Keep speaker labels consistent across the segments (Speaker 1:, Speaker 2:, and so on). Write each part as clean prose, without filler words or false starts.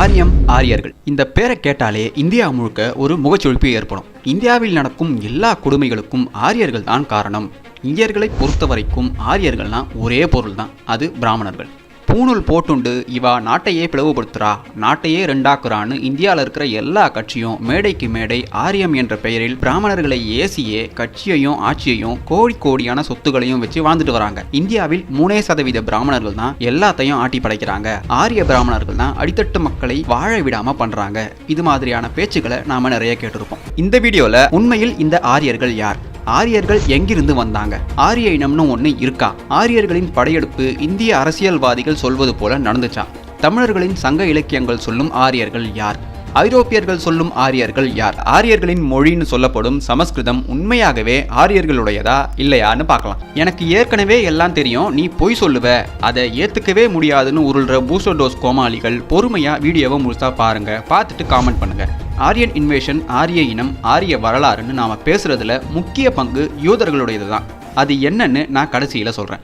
Speaker 1: ஆரியர்கள் இந்த பேரை கேட்டாலே இந்தியா முழுக்க ஒரு முகச்சொலிப்பு ஏற்படும். இந்தியாவில் நடக்கும் எல்லா கொடுமைகளுக்கும் ஆரியர்கள் தான் காரணம். இந்தியர்களை பொறுத்த வரைக்கும் ஆரியர்கள்னா ஒரே பொருள் தான், அது பிராமணர்கள். பூணூல் போட்டுண்டு இவா நாட்டையே பிளவுபடுத்துறா, நாட்டையே ரெண்டாக்குறான்னு இந்தியாவில் இருக்கிற எல்லா கட்சியும் மேடைக்கு மேடை ஆரியம் என்ற பெயரில் பிராமணர்களை ஏசியே கட்சியையும் ஆட்சியையும் கோடியான சொத்துக்களையும் வச்சு வாழ்ந்துட்டு வராங்க. இந்தியாவில் 3% பிராமணர்கள் தான் எல்லாத்தையும் ஆட்டி படைக்கிறாங்க. ஆரிய பிராமணர்கள் தான் அடித்தட்டு மக்களை வாழ விடாம பண்றாங்க. இது மாதிரியான பேச்சுக்களை நாம நிறைய கேட்டிருப்போம். இந்த வீடியோல உண்மையில் இந்த ஆரியர்கள் யார், ஆரியர்கள் எங்கிருந்து வந்தாங்க, ஆரிய இனம்னு ஒன்று இருக்கா, ஆரியர்களின் படையெடுப்பு இந்திய அரசியல்வாதிகள் சொல்வது போல நடந்துச்சா, தமிழர்களின் சங்க இலக்கியங்கள் சொல்லும் ஆரியர்கள் யார், ஐரோப்பியர்கள் சொல்லும் ஆரியர்கள் யார், ஆரியர்களின் மொழின்னு சொல்லப்படும் சமஸ்கிருதம் உண்மையாகவே ஆரியர்களுடையதா இல்லையான்னு பார்க்கலாம். எனக்கு ஏற்கனவே எல்லாம் தெரியும், நீ பொய் சொல்லுவ, அதை ஏத்துக்கவே முடியாதுன்னு உருள்ற பூசோடோஸ் கோமாளிகள் பொறுமையா வீடியோவை முழுசா பாருங்க, பார்த்துட்டு காமெண்ட் பண்ணுங்க. ஆரியன் இன்வேஷன், ஆரிய இனம், ஆரிய வரலாறுன்னு நாம பேசுறதுல முக்கிய பங்கு யூதர்களுடையது தான். அது என்னன்னு நான் கடைசியில சொல்றேன்.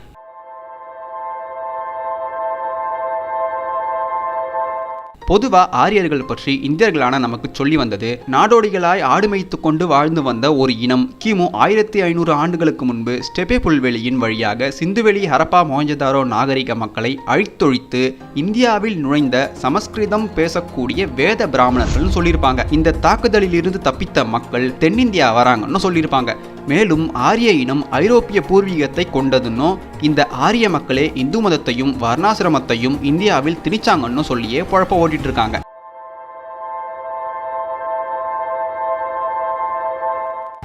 Speaker 1: பொதுவா ஆரியர்கள் பற்றி இந்தியர்களான நமக்கு சொல்லி வந்தது, நாடோடிகளாய் ஆடுமைத்து கொண்டு வாழ்ந்து வந்த ஒரு இனம் கிமு 1500 ஆண்டுகளுக்கு முன்பு ஸ்டெபே புல்வெளியின் வழியாக சிந்துவெளி, ஹரப்பா, மொஹஞ்சதாரோ நாகரிக மக்களை அழித்தொழித்து இந்தியாவில் நுழைந்த சமஸ்கிருதம் பேசக்கூடிய வேத பிராமணர்கள் சொல்லியிருப்பாங்க. இந்த தாக்குதலில் இருந்து தப்பித்த மக்கள் தென்னிந்தியா வராங்கன்னு சொல்லியிருப்பாங்க. மேலும் ஆரிய இனம் ஐரோப்பிய பூர்வீகத்தை கொண்டதுன்னும் இந்த ஆரிய மக்களே இந்து மதத்தையும் வர்ணாசிரமத்தையும் இந்தியாவில் திணிச்சாங்கன்னு சொல்லியே குழப்ப ஓட்டிட்டு இருக்காங்க.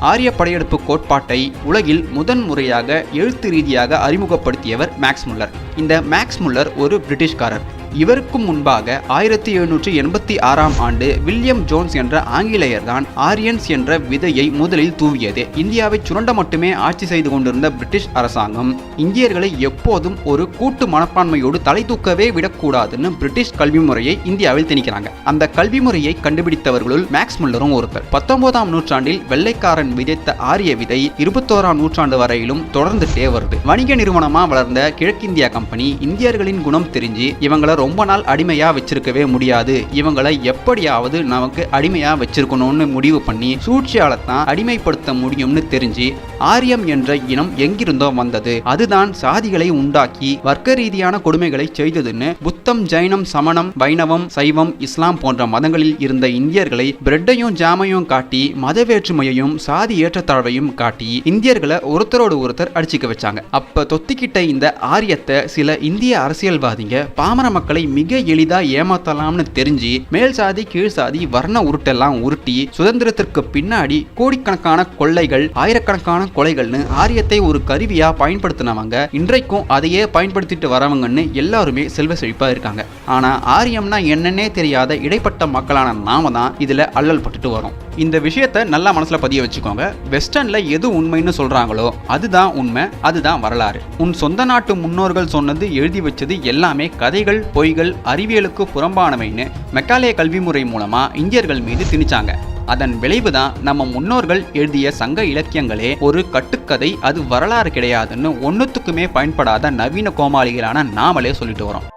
Speaker 1: ஆரிய படையெடுப்பு கோட்பாட்டை உலகில் முதன்முறையாக எழுத்து ரீதியாக அறிமுகப்படுத்தியவர் மேக்ஸ் முல்லர். இந்த மேக்ஸ் முல்லர் ஒரு பிரிட்டிஷ்காரர். இவருக்கும் முன்பாக 1786ஆம் ஆண்டு வில்லியம் ஜோன்ஸ் என்ற ஆங்கிலேயர் தான் ஆரியன்ஸ் என்ற விதையை முதலில் தூவியது. இந்தியாவை சுரண்ட மட்டுமே ஆட்சி செய்து கொண்டிருந்த பிரிட்டிஷ் அரசாங்கம் இந்தியர்களை எப்போதும் ஒரு கூட்டு மனப்பான்மையோடு தலை தூக்கவே விடக்கூடாதுன்னு பிரிட்டிஷ் கல்வி முறையை இந்தியாவில் திணிக்கிறாங்க. அந்த கல்வி முறையை கண்டுபிடித்தவர்களுள் மேக்ஸ் முல்லரும் ஒருத்தர். 19ஆம் நூற்றாண்டில் வெள்ளைக்காரன் விதைத்த ஆரிய விதை 21ஆம் நூற்றாண்டு வரையிலும் தொடர்ந்துட்டே வருது. வணிக நிறுவனமா வளர்ந்த கிழக்கிந்தியா கம்பெனி இந்தியர்களின் குணம் தெரிஞ்சு இவங்களை ரொம்ப நாள் அடிமையா வச்சிருக்கவே முடியாது, இவங்களை எப்படியாவது நமக்கு அடிமையா வச்சிருக்கணும்னு முடிவு பண்ணி சூழ்ச்சியாலத்தான் அடிமைப்படுத்த முடியும்னு தெரிஞ்சு ஆரியம் என்ற இனம் எங்கிருந்தோ வந்தது, அதுதான் சாதிகளை உண்டாக்கி வர்க்க ரீதியான கொடுமைகளை செய்ததுன்னு புத்தம், ஜைனம், சமணம், வைணவம், சைவம், இஸ்லாம் போன்ற மதங்களில் இருந்த இந்தியர்களை பிரெட்டையும் ஜாமையும் காட்டி மத வேற்றுமையையும் சாதி ஏற்றத்தாழ்வையும் காட்டி இந்தியர்களை ஒருத்தரோடு ஒருத்தர் அடிச்சுக்க வச்சாங்க. அப்ப தொத்திக்கிட்ட இந்த ஆரியத்தை சில இந்திய அரசியல்வாதிங்க பாமர மக்களை மிக எளிதா ஏமாத்தலாம்னு தெரிஞ்சு மேல் சாதி கீழ் சாதி வர்ண உருட்டெல்லாம் உருட்டி சுதந்திரத்திற்கு பின்னாடி கோடிக்கணக்கான கொள்ளைகள், ஆயிரக்கணக்கான கொலைகள்னு ஆரியத்தை ஒரு கருவியா பயன்படுத்தினவங்க இன்றைக்கும் அதையே பயன்படுத்திட்டு வரவங்கன்னு எல்லாருமே செல்வ செழிப்பா இருக்காங்க. ஆனா ஆரியம்னா என்னன்னே தெரியாத இடைப்பட்ட மக்களான நாம தான் இதுல அல்லல் பட்டுட்டு வரோம். இந்த விஷயத்தை நல்லா மனசுல பதிய வச்சுக்கோங்க. வெஸ்டர்ன்ல எது உண்மைன்னு சொல்றாங்களோ அதுதான் உண்மை, அதுதான் வரலாறு. உன் சொந்த நாட்டு முன்னோர்கள் சொன்னது, எழுதி வச்சது எல்லாமே கதைகள், பொய்கள், அறிவியலுக்கு புறம்பானவைன்னு மெக்காலே கல்வி முறை மூலமா இந்தியர்கள் மீது திணிச்சாங்க. அதன் விளைவுதான் நம்ம முன்னோர்கள் எழுதிய சங்க இலக்கியங்களே ஒரு கட்டுக்கதை, அது வரலாறு கிடையாதுன்னு ஒன்னுத்துக்குமே பயன்படாத நவீன கோமாளிகளான நாமளே சொல்லிட்டு வரோம்.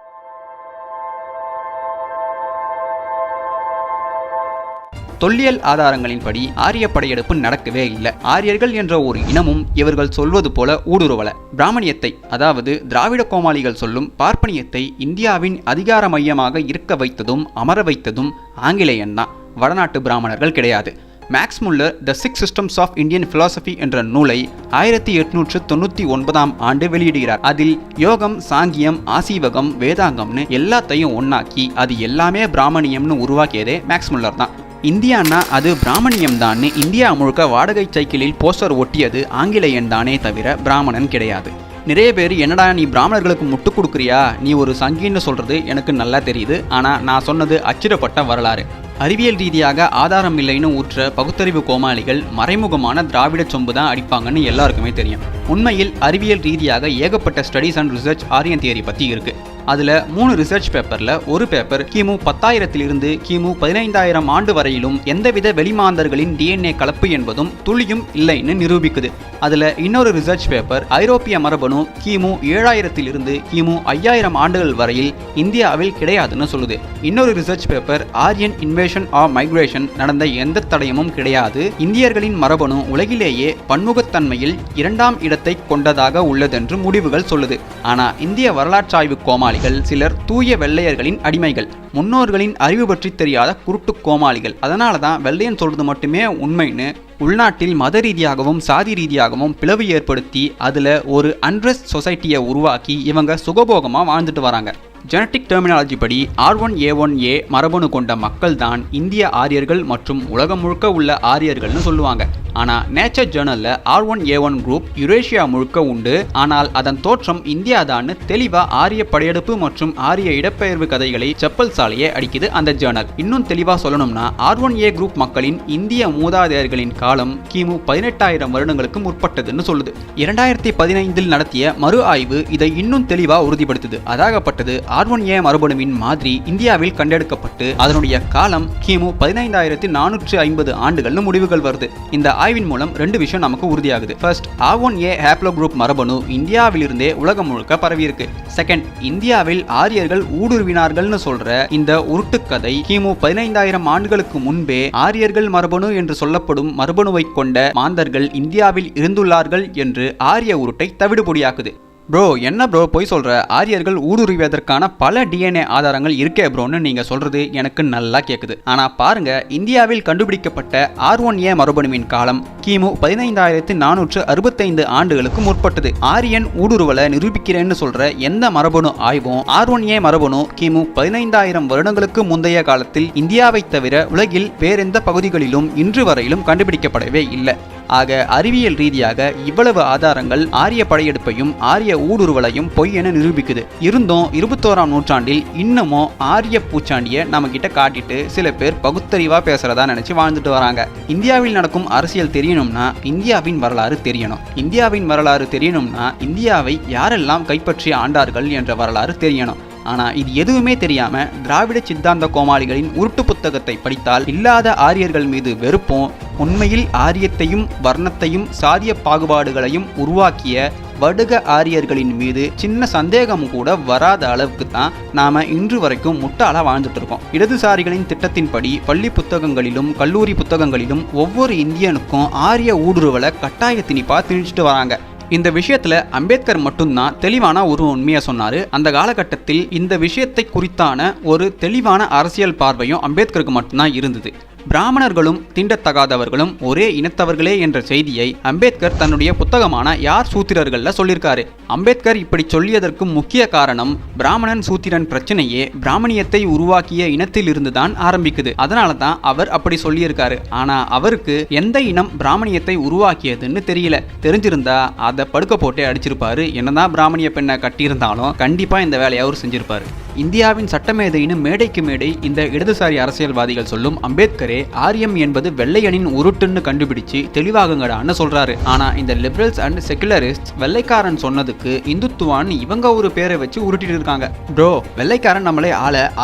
Speaker 1: தொல்லியல் ஆதாரங்களின்படி ஆரிய படையெடுப்பு நடக்கவே இல்லை. ஆரியர்கள் என்ற ஒரு இனமும் இவர்கள் சொல்வது போல ஊடுருவல. பிராமணியத்தை, அதாவது திராவிட கோமாளிகள் சொல்லும் பார்ப்பனியத்தை இந்தியாவின் அதிகார மையமாக இருக்க வைத்ததும் அமர வைத்ததும் ஆங்கிலேயன் தான், வடநாட்டு பிராமணர்கள் கிடையாது. Max Muller the 6 systems of Indian philosophy என்ற நூலை 1899ஆம் ஆண்டு வெளியிடுகிறார். அதில் யோகம், சாங்கியம், ஆசீவகம், வேதாங்கம்னு எல்லாத்தையும் ஒன்னாக்கி அது எல்லாமே பிராமணியம்னு உருவாக்கியதே மேக்ஸ் முல்லர் தான். இந்தியானா அது பிராமணியம் தான். இந்தியா முழுக்க வாடகை சைக்கிளில் போஸ்டர் ஒட்டியது ஆங்கிலேயன் தானே தவிர பிராமணன் கிடையாது. நிறைய பேர் என்னடா நீ பிராமணர்களுக்கு முட்டு கொடுக்குறியா, நீ ஒரு சங்கின்னு சொல்றது எனக்கு நல்லா தெரியுது, ஆனா நான் சொன்னது அச்சிடப்பட்ட வரலாறு. அறிவியல் ரீதியாக ஆதாரம் இல்லைன்னு ஊற்ற பகுத்தறிவு கோமாளிகள் மறைமுகமான திராவிட சொம்பு தான் அடிப்பாங்கன்னு எல்லாருக்குமே தெரியும். உண்மையில் அறிவியல் ரீதியாக ஏகப்பட்ட studies and research Aryan theory பற்றி இருக்கு. அதுல 3 ரிசர்ச் பேப்பர்ல ஒரு பேப்பர் கிமு 10,000 இருந்து கிமு 15,000 ஆண்டு வரையிலும் எந்தவித வெளிமாந்தர்களின் DNA கலப்பு என்பதும் துளியும் இல்லைன்னு நிரூபிக்குது. அதுல இன்னொரு ரிசர்ச் பேப்பர் ஐரோப்பிய மரபணு கிமு 7,000 இருந்து கிமு 5,000 ஆண்டுகள் வரையில் இந்தியாவில் கிடையாதுன்னு சொல்லுது. இன்னொரு research paper Aryan invasion or migration நடந்த எந்த தடயமும் கிடையாது, இந்தியர்களின் மரபணு உலகிலேயே பன்முகத்தன்மையில் 2ஆம் இடத்தை கொண்டதாக உள்ளதென்று முடிவுகள் சொல்லுது. ஆனா இந்திய வரலாற்றாய்வு கோமாளிகள் சிலர் தூய வெள்ளையர்களின் அடிமைகள், முன்னோர்களின் அறிவு பற்றி தெரியாத குருட்டு கோமாளிகள். அதனாலதான் வெள்ளையன் சொல்றது மட்டுமே உண்மைன்னு உள்நாட்டில் மத ரீதியாகவும் சாதி ரீதியாகவும் பிளவு ஏற்படுத்தி அதுல ஒரு அன்ரெஸ்ட் சொசைட்டியை உருவாக்கி இவங்க சுகபோகமா வாழ்ந்துட்டு வராங்க. ஜெனட்டிக் டெர்மினாலஜி படி R1A1A மரபணு கொண்ட மக்கள் தான் இந்திய ஆரியர்கள் மற்றும் உலகம் முழுக்க உள்ள ஆரியர்கள்னு சொல்லுவாங்க. ஆனா நேச்சர் ஜேர்னல்ல R1A1 குரூப் யுரேஷியா முழுக்க உண்டு, ஆனால் அதன் தோற்றம் இந்தியா தான் தெளிவா ஆரிய படையெடுப்பு மற்றும் ஆரிய இடப்பெயர்வு கதைகளை செப்பல் சாலையே அடிக்குது அந்த ஜேர்னல். இன்னும் தெளிவா சொல்லணும்னா R1A குரூப் மக்களின் இந்திய மூதாதையர்களின் காலம் கிமு 18,000 வருடங்களுக்கு முற்பட்டதுன்னு சொல்லுது. 2015 நடத்திய மறு ஆய்வு இதை இன்னும் தெளிவா உறுதிப்படுத்துது. அதாகப்பட்டது R1A மரபணுவின் மாதிரி இந்தியாவில் கண்டெடுக்கப்பட்டு அதனுடைய காலம் கிமு 15,450 ஆண்டுகள்னு முடிவுகள் வருது. இந்த ஆய்வின் மூலம் 2 விஷயம் நமக்கு உறுதியாகுது. ஃபர்ஸ்ட், R1A ஹேப்ளோ குரூப் மரபணு இந்தியாவிலிருந்தே உலகம் முழுக்க பரவி இருக்கு. செகண்ட், இந்தியாவில் ஆரியர்கள் ஊடுருவினார்கள்னு சொல்ற இந்த உருட்டுக்கதை கிமு 15,000 ஆண்டுகளுக்கு முன்பே ஆரியர்கள் மரபணு என்று சொல்லப்படும் மரபணுவை கொண்ட மாந்தர்கள் இந்தியாவில் இருந்துள்ளார்கள் என்று ஆரிய உருட்டை தவிடுபொடியாக்குது. ப்ரோ என்ன ப்ரோ போய் சொல்ற, ஆரியர்கள் ஊடுருவியதற்கான பல DNA ஆதாரங்கள் இருக்கே ப்ரோன்னு நீங்க சொல்றது எனக்கு நல்லா கேக்குது. ஆனா பாருங்க, இந்தியாவில் கண்டுபிடிக்கப்பட்ட R1A மரபணுவின் காலம் கிமு 15,465 ஆண்டுகளுக்கு முற்பட்டது. ஆரியன் ஊடுருவலை நிரூபிக்கிறேன்னு சொல்ற எந்த மரபணு ஆய்வும் R1A மரபணு கிமு 15,000 வருடங்களுக்கு முந்தைய காலத்தில் இந்தியாவை தவிர உலகில் வேறெந்த பகுதிகளிலும் இன்று வரையிலும் கண்டுபிடிக்கப்படவே இல்லை. ஆக அறிவியல் ரீதியாக இவ்வளவு ஆதாரங்கள் ஆரிய படையெடுப்பையும் ஆரிய ஊடுருவலையும் பொய் என நிரூபிக்குது. இருந்தும் 21ஆம் நூற்றாண்டில் இன்னமும் ஆரிய பூச்சாண்டியை நம்ம கிட்ட காட்டிட்டு சில பேர் பகுத்தறிவா பேசுறதா நினைச்சு வாழ்ந்துட்டு வராங்க. இந்தியாவில் நடக்கும் அரசியல் தெரியணும்னா இந்தியாவின் வரலாறு தெரியணும். இந்தியாவின் வரலாறு தெரியணும்னா இந்தியாவை யாரெல்லாம் கைப்பற்றி ஆண்டார்கள் என்ற வரலாறு தெரியணும். ஆனா இது எதுவுமே தெரியாம திராவிட சித்தாந்த கோமாளிகளின் உருட்டு புத்தகத்தை படித்தால் இல்லாத ஆரியர்கள் மீது வெறுப்பும், உண்மையில் ஆரியத்தையும் வர்ணத்தையும் சாதிய பாகுபாடுகளையும் உருவாக்கிய வடுக ஆரியர்களின் மீது சின்ன சந்தேகம் கூட வராத அளவுக்கு தான் நாம இன்று வரைக்கும் முட்டாளா வாழ்ந்துட்டு இருக்கோம். இடதுசாரிகளின் திட்டத்தின்படி பள்ளி புத்தகங்களிலும் கல்லூரி புத்தகங்களிலும் ஒவ்வொரு இந்தியனுக்கும் ஆரிய ஊடுருவலை கட்டாய திணிப்பா திணிச்சிட்டு வராங்க. இந்த விஷயத்துல அம்பேத்கர் மட்டும்தான் தெளிவான ஒரு உண்மையை சொன்னாரு. அந்த காலகட்டத்தில் இந்த விஷயத்தை குறித்தான ஒரு தெளிவான அரசியல் பார்வையும் அம்பேத்கருக்கு மட்டும்தான் இருந்தது. பிராமணர்களும் தீண்டத்தகாதவர்களும் ஒரே இனத்தவர்களே என்ற செய்தியை அம்பேத்கர் தன்னுடைய புத்தகமான யார் சூத்திரர்கள்ல சொல்லியிருக்காரு. அம்பேத்கர் இப்படி சொல்லியதற்கு முக்கிய காரணம் பிராமணன் சூத்திரன் பிரச்சனையே பிராமணியத்தை உருவாக்கிய இனத்தில் இருந்துதான் ஆரம்பிக்குது. அதனால தான் அவர் அப்படி சொல்லியிருக்காரு. ஆனா அவருக்கு எந்த இனம் பிராமணியத்தை உருவாக்கியதுன்னு தெரியல. தெரிஞ்சிருந்தா அதை படுக்க போட்டே அடிச்சிருப்பாரு. என்னதான் பிராமணிய பெண்ணை கட்டியிருந்தாலும் கண்டிப்பா இந்த வேலையை அவர் செஞ்சிருப்பாரு. இந்தியாவின் சட்டமேதைன்னு மேடைக்கு மேடை இந்த இடதுசாரி அரசியல்வாதிகள் சொல்லும் அம்பேத்கரே ஆரியம் என்பது வெள்ளையனின் உருட்டுன்னு கண்டுபிடிச்சு தெளிவாகுங்கடான்னு சொல்றாரு. ஆனா இந்த லிபரல்ஸ் அண்ட் செகுலரிஸ்ட் வெள்ளைக்காரன் சொன்னதுக்கு இந்துத்துவான்னு இவங்க ஒரு பேரை வச்சு உருட்டிட்டு இருக்காங்க. ப்ரோ, வெள்ளைக்காரன் நம்மளே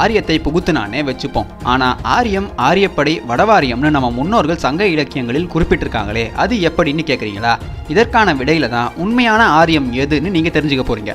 Speaker 1: ஆரியத்தை புகுத்துனானே வச்சுப்போம். ஆனா ஆரியம், ஆரியப்படை, வடவாரியம்னு நம்ம முன்னோர்கள் சங்க இலக்கியங்களில் குறிப்பிட்டிருக்காங்களே, அது எப்படின்னு கேக்குறீங்களா? இதற்கான விடையில தான் உண்மையான ஆரியம் எதுன்னு நீங்க தெரிஞ்சுக்க போறீங்க.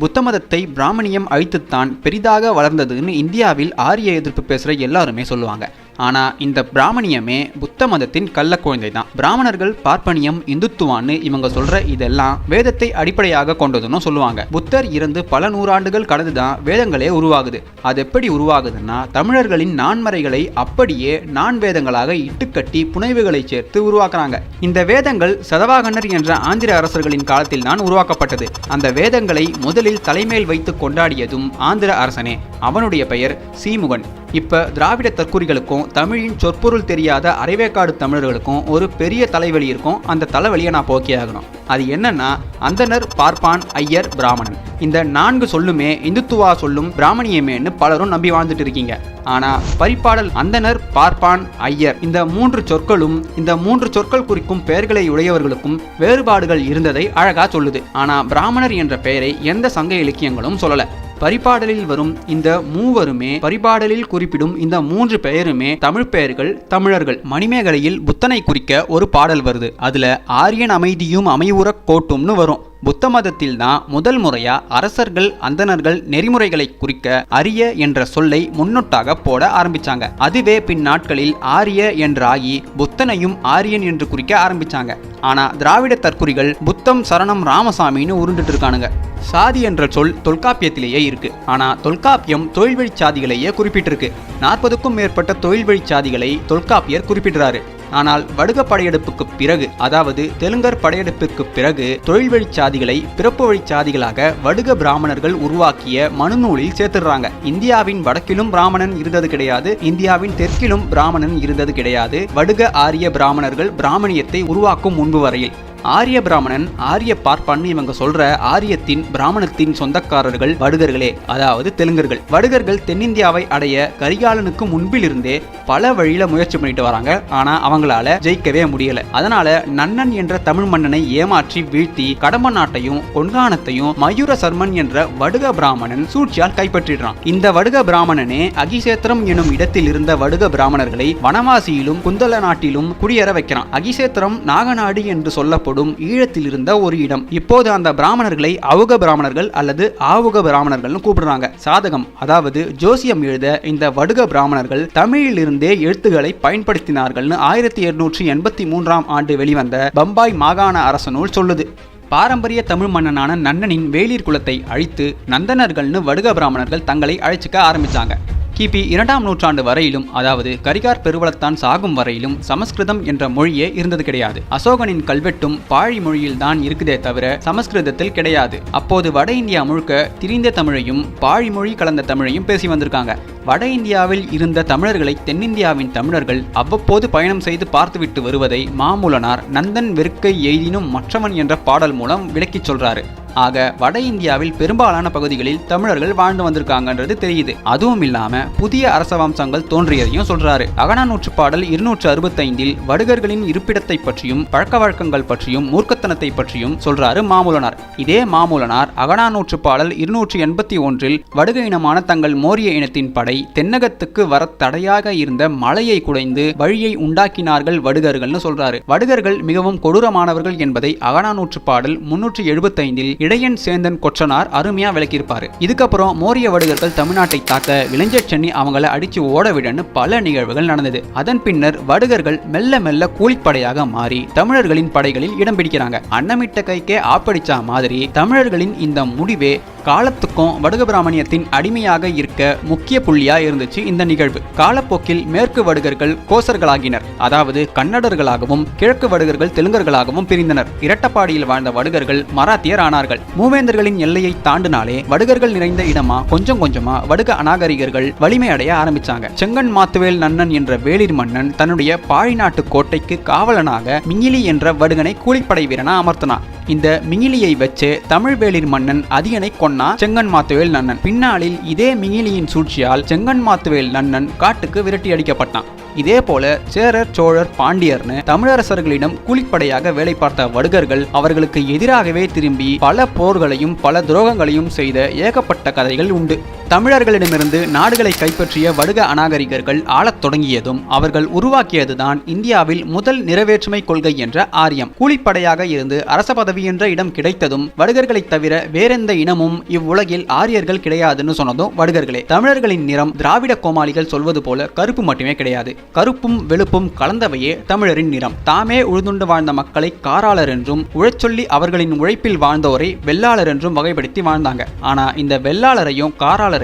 Speaker 1: புத்த மதத்தை பிராமணியம் அழித்துத்தான் பெரிதாக வளர்ந்ததுன்னு இந்தியாவில் ஆரிய எதிர்ப்பு பேசுகிற எல்லாருமே சொல்லுவாங்க. ஆனால் இந்த பிராமணியமே புத்த மதத்தின் கள்ள குழந்தை தான். பிராமணர்கள் பார்ப்பனியம், இந்துத்துவான்னு இவங்க சொல்ற இதெல்லாம் வேதத்தை அடிப்படையாக கொண்டதுன்னு சொல்லுவாங்க. புத்தர் இறந்து பல நூறாண்டுகள் கடந்துதான் வேதங்களே உருவாகுது. அது எப்படி உருவாகுதுன்னா தமிழர்களின் நான்மறைகளை அப்படியே நான் வேதங்களாக இட்டுக்கட்டி புனைவுகளை சேர்த்து உருவாக்குறாங்க. இந்த வேதங்கள் சதவாகனர் என்ற ஆந்திர அரசர்களின் காலத்தில் தான் உருவாக்கப்பட்டது. அந்த வேதங்களை முதலில் தலைமேல் வைத்து கொண்டாடியதும் ஆந்திர அரசனே. அவனுடைய பெயர் சீமுகன். இப்ப திராவிட தற்குறிகளுக்கும் தமிழின் சொற்பொருள் தெரியாத அரைவேக்காடு தமிழர்களுக்கும் ஒரு பெரிய தலைவலி இருக்கும். அந்த தலைவலியை நான் போக்கே ஆகணும். அது என்னன்னா, அந்தனர், பார்ப்பான், ஐயர், பிராமணன். இந்த 4 சொல்லுமே இந்துத்துவா சொல்லும் பிராமணியமேன்னு பலரும் நம்பி வாழ்ந்துட்டு இருக்கீங்க. ஆனா பரிபாடல் அந்தனர், பார்ப்பான், ஐயர் இந்த 3 சொற்களும் இந்த 3 சொற்கள் குறிக்கும் பெயர்களை உடையவர்களுக்கும் வேறுபாடுகள் இருந்ததை அழகா சொல்லுது. ஆனா பிராமணர் என்ற பெயரை எந்த சங்க இலக்கியங்களும் சொல்லல. பரிபாடலில் வரும் இந்த மூவருமே, பரிபாடலில் குறிப்பிடும் இந்த 3 பெயருமே தமிழ் பெயர்கள், தமிழர்கள். மணிமேகலையில் புத்தனை குறிக்க ஒரு பாடல் வருது. அதுல ஆரியன் அமைதியும் அமைவுறக் கோட்டும்னு வரும். புத்த மதத்தில் தான் முதல் முறையா அரசர்கள், அந்தணர்கள், நெறிமுறைகளை குறிக்க அரிய என்ற சொல்லை முன்னொட்டாக போட ஆரம்பிச்சாங்க. அதுவே பின் நாட்களில் ஆரிய என்றாகி புத்தனையும் ஆரியன் என்று குறிக்க ஆரம்பிச்சாங்க. ஆனா திராவிட தற்குறிகள் புத்தம் சரணம் ராமசாமின்னு உருண்டுட்டு இருக்கானுங்க. சாதி என்ற சொல் தொல்காப்பியத்திலேயே இருக்கு. ஆனா தொல்காப்பியம் தொழில் வழி சாதிகளையே குறிப்பிட்டிருக்கு. 40க்கும் மேற்பட்ட தொழில் வழி சாதிகளை தொல்காப்பியர் குறிப்பிடுறாரு. ஆனால் வடுக படையெடுப்புக்கு பிறகு, அதாவது தெலுங்கர் படையெடுப்பிற்கு பிறகு தொழில் வழி சாதிகளை பிறப்பு வழி சாதிகளாக வடுக பிராமணர்கள் உருவாக்கிய மனுநூலில் சேர்த்துடுறாங்க. இந்தியாவின் வடக்கிலும் பிராமணன் இருந்தது கிடையாது, இந்தியாவின் தெற்கிலும் பிராமணன் இருந்தது கிடையாது. வடுக ஆரிய பிராமணர்கள் பிராமணியத்தை உருவாக்கும் முன்பு வரையில் ஆரிய பிராமணன், ஆரிய பார்ப்பான்னு இவங்க சொல்ற ஆரியத்தின் பிராமணத்தின் சொந்தக்காரர்கள் வடுகர்களே, அதாவது தெலுங்கர்கள். வடுகர்கள் தென்னிந்தியாவை அடைய கரிகாலனுக்கு முன்பிலிருந்தே பல வழியில முயற்சி பண்ணிட்டு வராங்க. ஆனா அவங்களால ஜெயிக்கவே முடியல. அதனால நன்னன் என்ற தமிழ் மன்னனை ஏமாற்றி வீழ்த்தி கடம்ப நாட்டையும் கொன்கானத்தையும் மயூர சர்மன் என்ற வடுக பிராமணன் சூழ்ச்சியால் கைப்பற்றிடுறான். இந்த வடுக பிராமணனே அகிசேத்திரம் எனும் இடத்தில் இருந்த வடுக பிராமணர்களை வனவாசியிலும் குந்தல நாட்டிலும் குடியேற வைக்கிறான். அகிசேத்திரம் நாகநாடு என்று சொல்லப்படும் ஈழத்தில் இருந்த ஒரு இடம். இப்போது அந்த பிராமணர்களை அவுக பிராமணர்கள் அல்லது ஆவுக பிராமணர்கள் கூப்பிடுறாங்க. சாதகம், அதாவது ஜோசியம் எழுத இந்த வடுக பிராமணர்கள் தமிழில் இருந்தே எழுத்துக்களை பயன்படுத்தினார்கள் 1883ஆம் ஆண்டு வெளிவந்த பம்பாய் மாகாண அரசு நூல் சொல்லுது. பாரம்பரிய தமிழ் மன்னனான நன்னனின் வேளிர் குலத்தை அழித்து நந்தனர்கள்னு வடுக பிராமணர்கள் தங்களை அழைச்சிக்க ஆரம்பிச்சாங்க. கிபி 2ஆம் நூற்றாண்டு வரையிலும், அதாவது கரிகார் பெருவளத்தான் சாகும் வரையிலும் சமஸ்கிருதம் என்ற மொழியே இருந்தது கிடையாது. அசோகனின் கல்வெட்டும் பாழி மொழியில் தான் இருக்குதே தவிர சமஸ்கிருதத்தில் கிடையாது. அப்போது வட இந்தியா முழுக்க திரிந்த தமிழையும் பாழி மொழி கலந்த தமிழையும் பேசி வந்திருக்காங்க. வட இந்தியாவில் இருந்த தமிழர்களை தென்னிந்தியாவின் தமிழர்கள் அவ்வப்போது பயணம் செய்து பார்த்துவிட்டு வருவதை மாமூலனார் நந்தன் வெறுக்கை எய்தினும் மற்றவன் என்ற பாடல் மூலம் விளக்கிச் சொல்றாரு. ஆக வட இந்தியாவில் பெரும்பாலான பகுதிகளில் தமிழர்கள் வாழ்ந்து வந்திருக்காங்கன்றது தெரியுது. அதுவும் இல்லாம புதிய அரச வம்சங்கள் தோன்றியதையும் சொல்றாரு. அகநானூற்று பாடல் 265 வடுகர்களின் இருப்பிடத்தை பற்றியும் பழக்க வழக்கங்கள் பற்றியும் மூர்க்கத்தனத்தை பற்றியும் சொல்றாரு மாமூலனார். இதே மாமூலனார் அகநானூற்று பாடல் 281 வடுக இனமான தங்கள் மோரிய இனத்தின் படை தென்னகத்துக்கு வர தடையாக இருந்த மலையை குடைந்து வழியை உண்டாக்கினார்கள் வடுகர்கள்னு சொல்றாரு. வடுகர்கள் மிகவும் கொடூரமானவர்கள் என்பதை அகநானூற்று பாடல் 375 இடையன் சேந்தன் கொற்றனார் அருமையா விளக்கியிருப்பாரு. இதுக்கப்புறம் மோரிய வடுகர்கள் தமிழ்நாட்டை தாக்க விளைஞ்சர் சென்னி அவங்கள அடிச்சு ஓட விடன்னு பல நிகழ்வுகள் நடந்தது. அதன் பின்னர் வடுகர்கள் மெல்ல மெல்ல கூலிப்படையாக மாறி தமிழர்களின் படைகளில் இடம் பிடிக்கிறாங்க. அன்னமிட்ட கைக்கே ஆப்படிச்சா மாதிரி தமிழர்களின் இந்த முடிவே காலத்துக்கும் வடுக பிராமணியத்தின் அடிமையாக இருக்க முக்கிய புள்ளியா இருந்துச்சு இந்த நிகழ்வு. காலப்போக்கில் மேற்கு வடுகர்கள் கோசர்களாகினர், அதாவது கன்னடர்களாகவும் கிழக்கு வடுகர்கள் தெலுங்கர்களாகவும் பிரிந்தனர். இரட்டப்பாடியில் வாழ்ந்த வடுகர்கள் மராத்தியர் ஆனார்கள். மூவேந்தர்களின் எல்லையை தாண்டினாலே வடுகர்கள் நிறைந்த இடமா கொஞ்சம் கொஞ்சமா வடுக அநாகரிகர்கள் வலிமை அடைய ஆரம்பிச்சாங்க. செங்கன் மாத்துவேல் நன்னன் என்ற வேளிர் மன்னன் தன்னுடைய பாழி நாட்டு கோட்டைக்கு காவலனாக மிங்கிலி என்ற வடுகனை கூலிப்படை வீரனா அமர்த்தினான். இந்த மிங்கிலியை வச்சு தமிழ் வேளிர் மன்னன் அதியனை கொன்னா செங்கன் மாத்துவேல் நன்னன். பின்னாளில் இதே மிங்கிலியின் சூழ்ச்சியால் செங்கன் மாத்துவேல் நன்னன் காட்டுக்கு விரட்டி அடிக்கப்பட்டான். இதே போல சேரர், சோழர், பாண்டியர்னு தமிழரசர்களிடம் கூலிப்படையாக வேலை பார்த்த வடுகர்கள் அவர்களுக்கு எதிராகவே திரும்பி பல போர்களையும் பல துரோகங்களையும் செய்த ஏகப்பட்ட கதைகள் உண்டு. தமிழர்களிடமிருந்து நாடுகளை கைப்பற்றிய வடுக அநாகரிகர்கள் ஆளத் தொடங்கியதும் அவர்கள் உருவாக்கியதுதான் இந்தியாவில் முதல் நிறைவேற்றுமை கொள்கை என்ற ஆரியம். கூலிப்படையாக இருந்து அரச பதவி என்ற இடம் கிடைத்ததும் வடுகர்களை தவிர வேறெந்த இனமும் இவ்வுலகில் ஆரியர்கள் கிடையாதுன்னு சொன்னதும் வடுகர்களே. தமிழர்களின் நிறம் திராவிட கோமாளிகள் சொல்வது போல கருப்பு மட்டுமே கிடையாது. கருப்பும் வெளுப்பும் கலந்தவையே தமிழரின் நிறம். தாமே உழுதுண்டு வாழ்ந்த மக்களை காராளர் என்றும், உழைச்சொல்லி அவர்களின் உழைப்பில் வாழ்ந்தோரை வெள்ளாளர் என்றும் வகைப்படுத்தி வாழ்ந்தாங்க. ஆனா இந்த வெள்ளாளரையும் காராளரையும்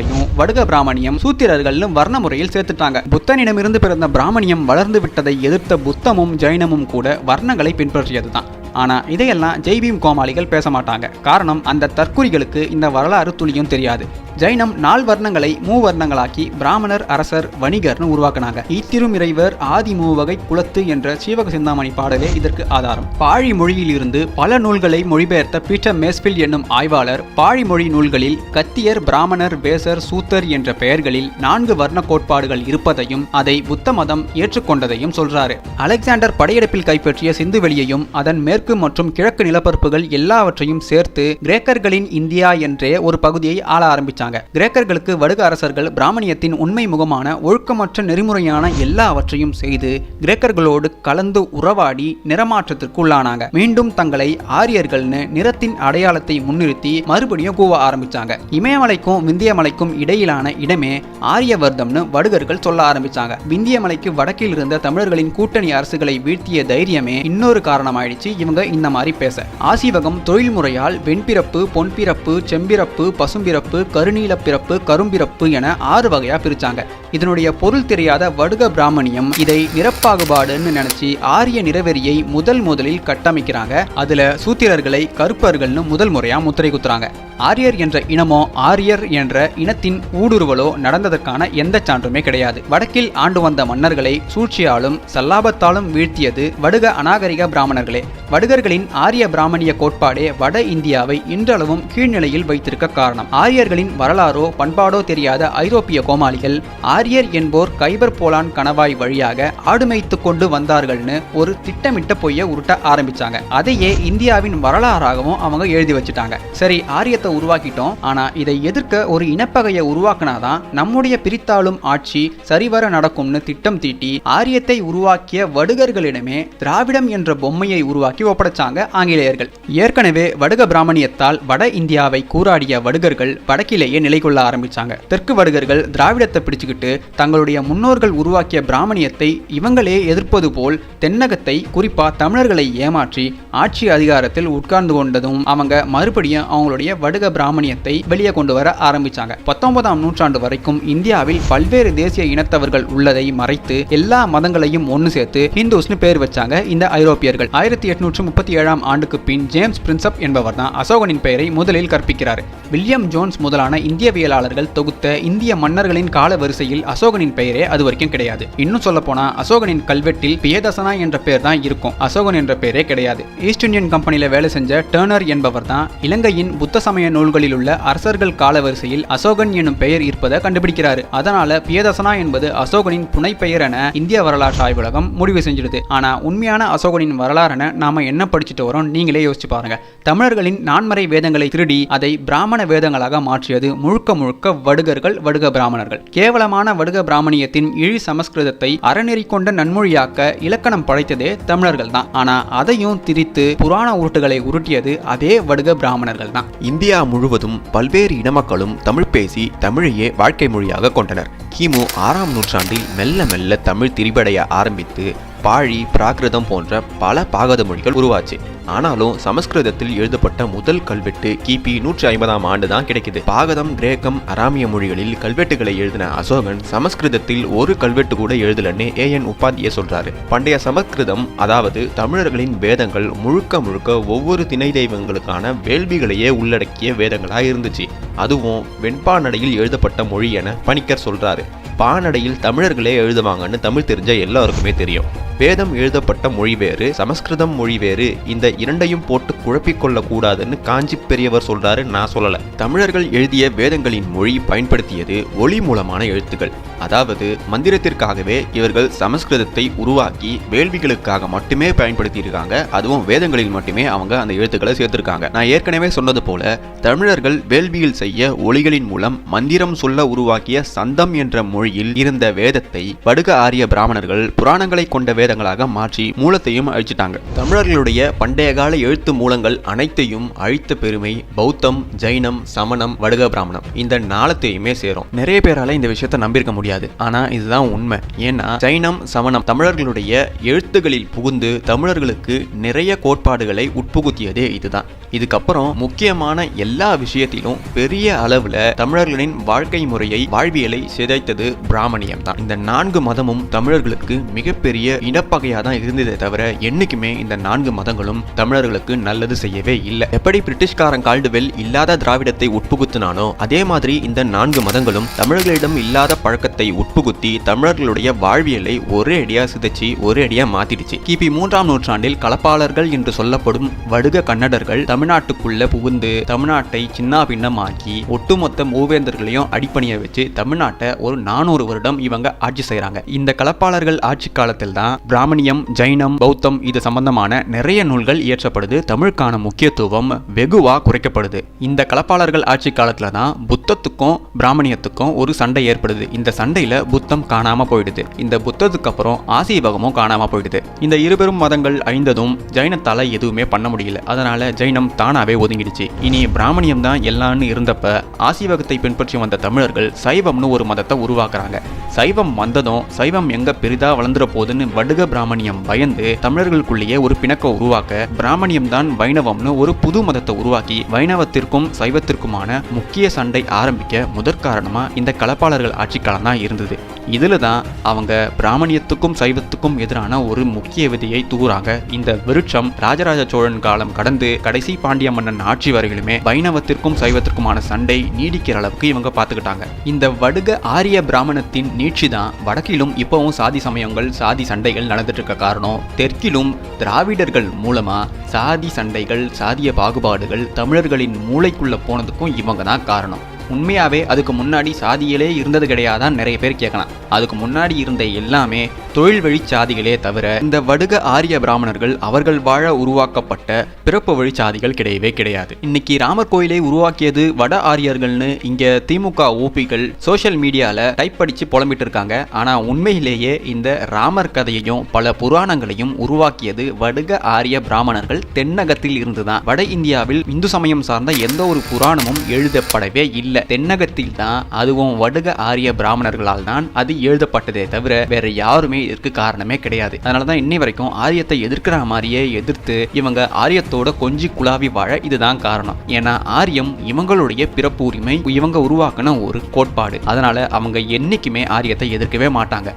Speaker 1: வடுக பிராமணியம் சூத்திரர்கள்னு வர்ண முறையில் சேர்த்துட்டாங்க. புத்தனிடமிருந்து பிறந்த பிராமணியம் வளர்ந்து விட்டதை எதிர்த்த புத்தமும் ஜைனமும் கூட வர்ணங்களை பின்பற்றியதுதான். ஆனா இதையெல்லாம் ஜெய்பீம் கோமாளிகள் பேச மாட்டாங்க. காரணம், அந்த தற்குறிகளுக்கு இந்த வரலாறு துளியும் தெரியாது. ஜைனம் 4 வர்ணங்களை மூவர்ணங்களாக்கி பிராமணர், அரசர், வணிகர்னு உருவாக்குனாங்க. ஈத்திருமிறைவர் ஆதி மூவகை குலத்து என்ற சீவக சிந்தாமணி பாடலே இதற்கு ஆதாரம். பாழி மொழியிலிருந்து பல நூல்களை மொழிபெயர்த்த பீட்டர் மேஸ்ஃபீல்ட் என்னும் ஆய்வாளர் பாழி மொழி நூல்களில் கத்தியர், பிராமணர், வேசர், சூத்தர் என்ற பெயர்களில் 4 வர்ண கோட்பாடுகள் இருப்பதையும் அதை புத்த மதம் ஏற்றுக்கொண்டதையும் சொல்றாரு. அலெக்சாண்டர் படையெடுப்பில் கைப்பற்றிய சிந்துவெளியையும் அதன் மேற்கு மற்றும் கிழக்கு நிலப்பரப்புகள் எல்லாவற்றையும் சேர்த்து கிரேக்கர்களின் இந்தியா என்றே ஒரு பகுதியை ஆள ஆரம்பிச்சாங்க. கிரேக்கர்களுக்கு வடுக அரசர்கள் பிராமணியத்தின் உண்மை முகமான ஒழுக்கமற்ற நெறிமுறையான எல்லாவற்றையும் செய்து கிரேக்கர்களோடு கலந்து உறவாடி நிறமாற்றத்திற்கு உள்ளானாங்க. மீண்டும் தங்களை ஆரியர்கள்னு நிறத்தின் அடையாளத்தை முன்னிறுத்தி மறுபடியும் கூவ ஆரம்பிச்சாங்க. இமயமலைக்கும் விந்தியமலைக்கும் இடையிலான இடமே ஆரியவர்தம்னு வடுகர்கள் சொல்ல ஆரம்பிச்சாங்க. விந்தியமலைக்கு வடக்கில் இருந்த தமிழர்களின் கூட்டணி அரசுகளை வீழ்த்திய தைரியமே இன்னொரு காரணமாயிடுச்சு இவங்க இந்த மாதிரி பேச. ஆசீவகம் தொழில் முறையால் வெண்பிறப்பு, பொன்பிறப்பு, செம்பிறப்பு, பசும்பிறப்பு, கருநீல பிறப்பு, கரும்பிறப்பு என 6 வகையா பிரிச்சாங்க. இதனுடைய பொருள் தெரியாத வடுக பிராமணியம் இதை நிறப்பாகுபாடுன்னு நினைச்சு ஆரிய நிறவெறியை முதலில் கட்டமைக்கிறாங்க. அதுல சூத்திரர்களை கருப்பர்கள்னு முதல் முறையா முத்திரை குத்துறாங்க. ஆரியர் என்ற இனமோ ஆரியர் என்ற இனத்தின் ஊடுருவலோ நடந்ததற்கான எந்த சான்றுமே கிடையாது. வடக்கில் ஆண்டு வந்த மன்னர்களை சூழ்ச்சியாலும் சல்லாபத்தாலும் வீழ்த்தியது வடுக அநாகரிக பிராமணர்களே. வடுகர்களின் ஆரிய பிராமணிய கோட்பாடே வட இந்தியாவை இன்றளவும் கீழ்நிலையில் வைத்திருக்க காரணம். ஆரியர்களின் வரலாறோ பண்பாடோ தெரியாத ஐரோப்பிய கோமாளிகள் ஆரியர் என்போர் கைபர் போலான் கணவாய் வழியாக ஆடுமைத்து கொண்டு வந்தார்கள்னு ஒரு திட்டமிட்ட பொய்ய உருட்ட ஆரம்பிச்சாங்க. அதையே இந்தியாவின் வரலாறாகவும் அவங்க எழுதி வச்சுட்டாங்க. சரி, ஆரியத்தை உருவாக்கிட்டோம், ஆனா இதை எதிர்க்க ஒரு இனப்பகையை உருவாக்குனாதான் நம்முடைய பிரித்தாளும் ஆட்சி சரிவர நடக்கும்னு திட்டம் தீட்டி ஆரியத்தை உருவாக்கிய வடுகர்களிடமே திராவிடம் என்ற பொம்மையை உருவாக்கி ஒப்படைச்சாங்க ஆங்கிலேயர்கள். ஏற்கனவே வடுக பிராமணியத்தால் வட இந்தியாவை கூறாடிய வடுகர்கள் வடக்கிலேயே நிலை கொள்ள ஆரம்பிச்சாங்க. தெற்கு வடுகர்கள் திராவிடத்தை பிடிச்சுக்கிட்டு தங்களுடைய முன்னோர்கள் உருவாக்கிய பிராமணியத்தை இவங்களே எதிர்ப்பது போல் தென்னகத்தை, குறிப்பா தமிழர்களை ஏமாற்றி ஆட்சி அதிகாரத்தில் உட்கார்ந்து கொண்டதும் அவங்க மறுபடியும் அவங்களுடைய வடுக பிராமணியத்தை வெளியே கொண்டு வர ஆரம்பிச்சாங்க. 19ஆம் நூற்றாண்டு வரைக்கும் இந்தியாவில் பல்வேறு தேசிய இனத்தவர்கள் உள்ளதை மறைத்து எல்லா மதங்களையும் ஒன்று சேர்த்து ஹிந்துஸ்னு பேர் வச்சாங்க இந்த ஐரோப்பியர்கள். 1837ஆம் ஆண்டுக்கு பின் ஜேம்ஸ் பிரின்சப் என்பவர் தான் அசோகனின் பெயரை முதலில் கற்பிக்கிறார். வில்லியம் ஜோன்ஸ் முதலான இந்தியவியலாளர்கள் தொகுத்த இந்திய மன்னர்களின் கால வரிசையில் அசோகனின் பெயரே அது வரைக்கும் கிடையாது. இன்னும் சொல்ல போனா அசோகனின் கல்வெட்டில் பியதசனா என்ற பெயர் தான் இருக்கும், அசோகன் என்ற பெயரே கிடையாது. ஈஸ்ட் இந்தியன் கம்பெனியில வேலை செஞ்ச டர்னர் என்பவர் தான் இலங்கையின் புத்த சமய நூல்களில் உள்ள அரசர்கள் கால வரிசையில் அசோகன் எனும் பெயர் இருப்பதை கண்டுபிடிக்கிறாரு. அதனால பியதசனா என்பது அசோகனின் புனை பெயர் என இந்திய வரலாற்று ஆய்வகம் முடிவு செஞ்சிடுது. ஆனா உண்மையான அசோகனின் வரலாறுன நாம என்ன படிச்சுட்டு வரோம் நீங்களே யோசிச்சு பாருங்க. தமிழர்களின் நான்மறை வேதங்களை திருடி அதை பிராமண வேதங்களாக மாற்றியது முழுக்க வடுகர்கள், வடுக பிராமணர்கள். கேவலமான வடுக பிராமணியத்தின் இழி சமஸ்கிருதத்தை அறநெறி கொண்ட நன்மொழியாக்க இலக்கணம் படைத்ததே தமிழர்கள் தான். ஆனா அதையும் திரித்து புராண உருட்டுகளை உருட்டியது அதே வடுக பிராமணர்கள் தான்.
Speaker 2: இந்தியா முழுவதும் பல்வேறு இனமக்களும் தமிழ் பேசி தமிழையே வாழ்க்கை மொழியாக கொண்டனர். கிமு 6ஆம் நூற்றாண்டில் மெல்ல மெல்ல தமிழ் திரிபடைய ஆரம்பித்து பாழி, பிராகிருதம் போன்ற பல பாகத மொழிகள் உருவாச்சு. ஆனாலும் சமஸ்கிருதத்தில் எழுதப்பட்ட முதல் கல்வெட்டு கிபி 150ஆம் ஆண்டு தான் கிடைக்குது. பாகதம், கிரேக்கம், அராமிய மொழிகளில் கல்வெட்டுகளை எழுதின அசோகன் சமஸ்கிருதத்தில் ஒரு கல்வெட்டு கூட எழுதலன்னு AN உபாத்தியே சொல்றாரு. பண்டைய சமஸ்கிருதம், அதாவது தமிழர்களின் வேதங்கள் முழுக்க ஒவ்வொரு திணை தெய்வங்களுக்கான வேள்விகளையே உள்ளடக்கிய வேதங்களா இருந்துச்சு. அதுவும் வெண்பாநடையில் எழுதப்பட்ட மொழி என பணிக்கர் சொல்றாரு. பாநடையில் தமிழர்களே எழுதுவாங்கன்னு தமிழ் தெரிஞ்ச எல்லாருக்குமே தெரியும். வேதம் எழுதப்பட்ட மொழி வேறு, சமஸ்கிருதம் மொழி வேறு. இந்த இரண்டையும் போட்டு குழப்பிக்கொள்ள கூடாதுன்னு காஞ்சி பெரியவர் சொல்றாரு, நான் சொல்லல. தமிழர்கள் எழுதிய வேதங்களின் மொழி பயன்படுத்தியது ஒளி மூலமான எழுத்துக்கள். அதாவது மந்திரத்திற்காகவே இவர்கள் சமஸ்கிருதத்தை உருவாக்கி வேள்விகளுக்காக மட்டுமே பயன்படுத்தி இருக்காங்க. அதுவும் வேதங்களில் மட்டுமே அவங்க அந்த எழுத்துக்களை சேர்த்திருக்காங்க. நான் ஏற்கனவே சொன்னது போல தமிழர்கள் வேள்வியில் செய்ய ஒளிகளின் மூலம் மந்திரம் சொல்ல உருவாக்கிய சந்தம் என்ற மொழியில் இருந்த வேதத்தை வடுக ஆரிய பிராமணர்கள் புராணங்களை கொண்ட வேதங்களாக மாற்றி மூலத்தையும் அழிச்சிட்டாங்க. தமிழர்களுடைய பண்டைய கால எழுத்து மூலங்கள் அனைத்தையும் அழித்த பெருமை பௌத்தம், ஜைனம், சமணம், வடுக பிராமணம் இந்த நாளத்தையுமே சேரும். நிறைய பேரால இந்த விஷயத்தை நம்பியிருக்க முடியாது. ஆனா இதுதான் உண்மை. ஏன்னா ஜைனம், சமணம் தமிழர்களுடைய எழுத்துகளில் புகுந்து தமிழர்களுக்கு நிறைய கோட்பாடுகளை உட்புகுத்தியதே இதுதான். இதுக்கப்புறம் முக்கியமான எல்லா விஷயத்திலும் பெரிய அளவுல தமிழர்களின் வாழ்க்கை முறையை, வாழ்வியலை சிதைத்தது பிராமணியம் தான். இந்த 4 மதமும் தமிழர்களுக்கு மிகப்பெரிய இனப்பகையா தான் இருந்ததே தவிர என்னைக்குமே இந்த 4 மதங்களும் தமிழர்களுக்கு நல்லது செய்யவே இல்லை. எப்படி பிரிட்டிஷ்காரன் கால்டுவெல் இல்லாத திராவிடத்தை உட்புகுத்தினானோ அதே மாதிரி இந்த 4 மதங்களும் தமிழர்களிடம் இல்லாத பழக்கத்தை உட்புகுத்தி தமிழர்களுடைய வாழ்வியலை ஒரே அடியா சிதைச்சு ஒரே அடியா மாத்திடுச்சு. கிபி 3ஆம் நூற்றாண்டில் களப்பாளர்கள் என்று சொல்லப்படும் வடுக கன்னடர்கள் தமிழ்நாட்டுக்குள்ள புகுந்து தமிழ்நாட்டை சின்ன பின்னமாக்கி ஒட்டுமொத்த மூவேந்தர்களையும் அடிப்பணிய வச்சு தமிழ்நாட்டை ஒரு 400 வருடம் இவங்க ஆட்சி செய்யறாங்க. இந்த களப்பாளர்கள் ஆட்சி காலத்தில் தான் பிராமணியம், ஜைனம், பௌத்தம் இது சம்பந்தமான நிறைய நூல்கள் இயற்றப்படுது. தமிழுக்கான முக்கியத்துவம் வெகுவா குறைக்கப்படுது. இந்த களப்பாளர்கள் ஆட்சி காலத்துல தான் புத்தத்துக்கும் பிராமணியத்துக்கும் ஒரு சண்டை ஏற்படுது. இந்த சண்டையில புத்தம் காணாம போயிடுது. இந்த புத்தத்துக்கு அப்புறம் ஆசீவகமும் காணாம போயிடுது. இந்த இருபெரும் மதங்கள் அழிந்ததும் ஜைனத்தால எதுவுமே பண்ண முடியல. அதனால ஜைனம் தானாவே ஒதுங்கிடுச்சு. இனி பிராமணியம் தான் எல்லான்னு இருந்தப்ப ஆசீவகத்தை பின்பற்றி வந்த தமிழர்கள் சைவம்னு ஒரு மதத்தை உருவாக்குறாங்க. சைவம் வந்ததும் சைவம் எங்க பெரிதா வளர்ந்துற போதுன்னு வடுக பிராமணியம் பயந்து தமிழர்களுக்குள்ளேயே ஒரு பிணக்க உருவாக்க பிராமணியம் தான் வைணவம்னு ஒரு புது மதத்தை உருவாக்கி வைணவத்திற்கும் சைவத்திற்குமான முக்கிய சண்டை ஆரம்பிக்க முதற்காரணமா இந்த களப்பாளர்கள் ஆட்சி காலம் தான் இருந்தது. இதுல தான் அவங்க பிராமணியத்துக்கும் சைவத்துக்கும் எதிரான ஒரு முக்கிய விதியை தூறாங்க. இந்த விருட்சம் ராஜராஜ சோழன் காலம் கடந்து கடைசி பாண்டிய மன்னன் ஆட்சி வரையிலுமே வைணவத்திற்கும் சைவத்திற்குமான சண்டை நீடிக்கிற அளவுக்கு இவங்க பார்த்துக்கிட்டாங்க. இந்த வடுக ஆரிய பிராமணத்தின் நீட்சி தான் வடக்கிலும் இப்பவும் சாதி சமயங்கள் சாதி சண்டைகள் நடந்துட்டு இருக்க காரணம். தெற்கிலும் திராவிடர்கள் மூலமா சாதி சண்டைகள் சாதிய பாகுபாடுகள் தமிழர்களின் மூளைக்குள்ள போனதுக்கும் இவங்க தான் காரணம். உண்மையாவே அதுக்கு முன்னாடி சாதியிலே இருந்தது கிடையாதான் நிறைய பேர் கேட்கலாம். அதுக்கு முன்னாடி இருந்த எல்லாமே தொழில் வழி சாதிகளே தவிர இந்த வடுக ஆரிய பிராமணர்கள் அவர்கள் வாழ உருவாக்கப்பட்ட பிறப்பு வழி சாதிகள் கிடையவே கிடையாது. இன்னைக்கு ராமர் கோயிலை உருவாக்கியது வட ஆரியர்கள்னு இங்க திமுக ஓபிகள் சோசியல் மீடியால டைப் படிச்சு புலம்பிட்டு இருக்காங்க. ஆனா உண்மையிலேயே இந்த ராமர் கதையையும் பல புராணங்களையும் உருவாக்கியது வடுக ஆரிய பிராமணர்கள் தென்னகத்தில் இருந்துதான். வட இந்தியாவில் இந்து சமயம் சார்ந்த எந்த ஒரு புராணமும் எழுதப்படவே இல்லை. தென்னகத்தில் தான், அதுவும் வடுக ஆரிய பிராமணர்களால் தான் அது எழுதப்பட்டதே தவிர வேற யாருமே இதற்கு காரணமே கிடையாது. அதனாலதான் இன்னை வரைக்கும் ஆரியத்தை எதிர்க்கிற மாதிரியே எதிர்த்து இவங்க ஆரியத்தோட கொஞ்சி குழாவி வாழ இதுதான் காரணம். ஏன்னா ஆரியம் இவங்களுடைய பிறப்பு உரிமை, இவங்க உருவாக்கின ஒரு கோட்பாடு. அதனால அவங்க என்னைக்குமே ஆரியத்தை எதிர்க்கவே மாட்டாங்க.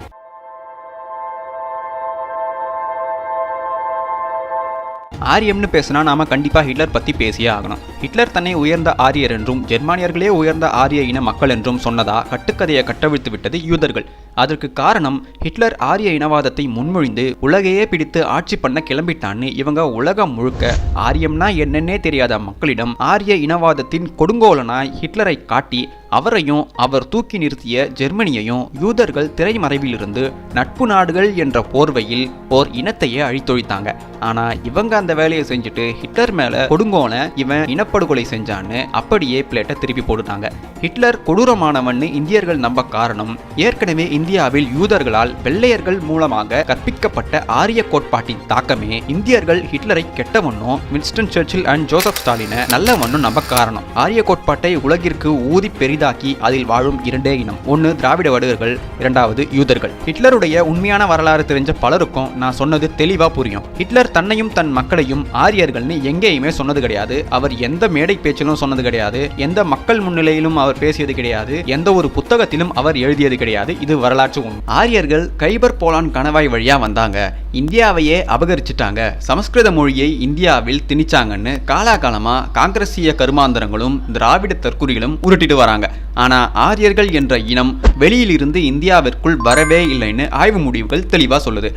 Speaker 2: ஆரியம்னு பேசினா நாம கண்டிப்பா ஹிட்லர் பத்தி பேசியே ஆகணும். ஹிட்லர் தன்னை உயர்ந்த ஆரியர் என்றும் ஜெர்மானியர்களே உயர்ந்த ஆரிய இன மக்கள் என்றும் சொன்னதா கட்டுக்கதையை கட்டவிழ்த்து விட்டது யூதர்கள். அதற்கு காரணம் ஹிட்லர் ஆரிய இனவாதத்தை முன்மொழிந்து உலகையே பிடித்து ஆட்சி பண்ண கிளம்பிட்டான்னு இவங்க உலகம் முழுக்க ஆரியம்னா என்னன்னே தெரியாத மக்களிடம் ஆரிய இனவாதத்தின் கொடுங்கோலனாய் ஹிட்லரை காட்டி அவரையும் அவர் தூக்கி நிறுத்திய ஜெர்மனியையும் யூதர்கள் திரைமறைவிலிருந்து நட்பு நாடுகள் என்ற போர்வையில் ஓர் இனத்தையே அழித்தொழித்தாங்க. ஆனா இவங்க அந்த வேலையை செஞ்சுட்டு ஹிட்லர் மேல கொடுங்கோல இவன் இனப்படுகொலை செஞ்சான்னு அப்படியே பிளேட்டை திருப்பி போட்டுட்டாங்க. ஹிட்லர் கொடூரமானவன்னு இந்தியர்கள் நம்ப காரணம் ஏற்கனவே இந்தியாவில் யூதர்களால் வெள்ளையர்கள் மூலமாக கற்பிக்கப்பட்ட ஆரிய கோட்பாட்டின் தாக்கமே இந்தியர்கள் ஹிட்லரை கெட்டவண்ணும் வின்ஸ்டன் சர்ச்சில் அண்ட் ஜோசப் ஸ்டாலினை நல்லவண்ணும் நம்ப காரணம். ஆரிய கோட்பாட்டை உலகிற்கு ஊதி பெரிதாக்கி அதில் வாழும் இரண்டே இனம், ஒன்னு திராவிட வடுகர்கள், இரண்டாவது யூதர்கள். ஹிட்லருடைய உண்மையான வரலாறு தெரிஞ்ச பலருக்கும் நான் சொன்னது தெளிவா புரியும். ஹிட்லர் தன்னையும் தன் மக்களையும் ஆரியர்கள்னு எங்கேயுமே சொன்னது கிடையாது. அவர் எந்த மேடை பேச்சிலும் சொன்னது கிடையாது. எந்த மக்கள் முன்னிலையிலும் அவர் பேசியது கிடையாது. எந்த ஒரு புத்தகத்திலும் அவர் எழுதியது கிடையாது. இது வரலாற்று உண்மை. ஆரியர்கள் கைபர் போலான் கணவாய் வழியா வந்தாங்க, இந்தியாவையே அபகரிச்சுட்டாங்க, சமஸ்கிருத மொழியை இந்தியாவில் திணிச்சாங்கன்னு காலாகாலமா காங்கிரசிய கருமாந்தரங்களும் திராவிட தற்குறிகளும் உருட்டிட்டு வராங்க. ஆனா ஆரியர்கள் என்ற இனம் வெளியிலிருந்து இந்தியாவிற்குள் வரவே இல்லைன்னு ஆய்வு முடிவுகள் தெளிவா சொல்லுது.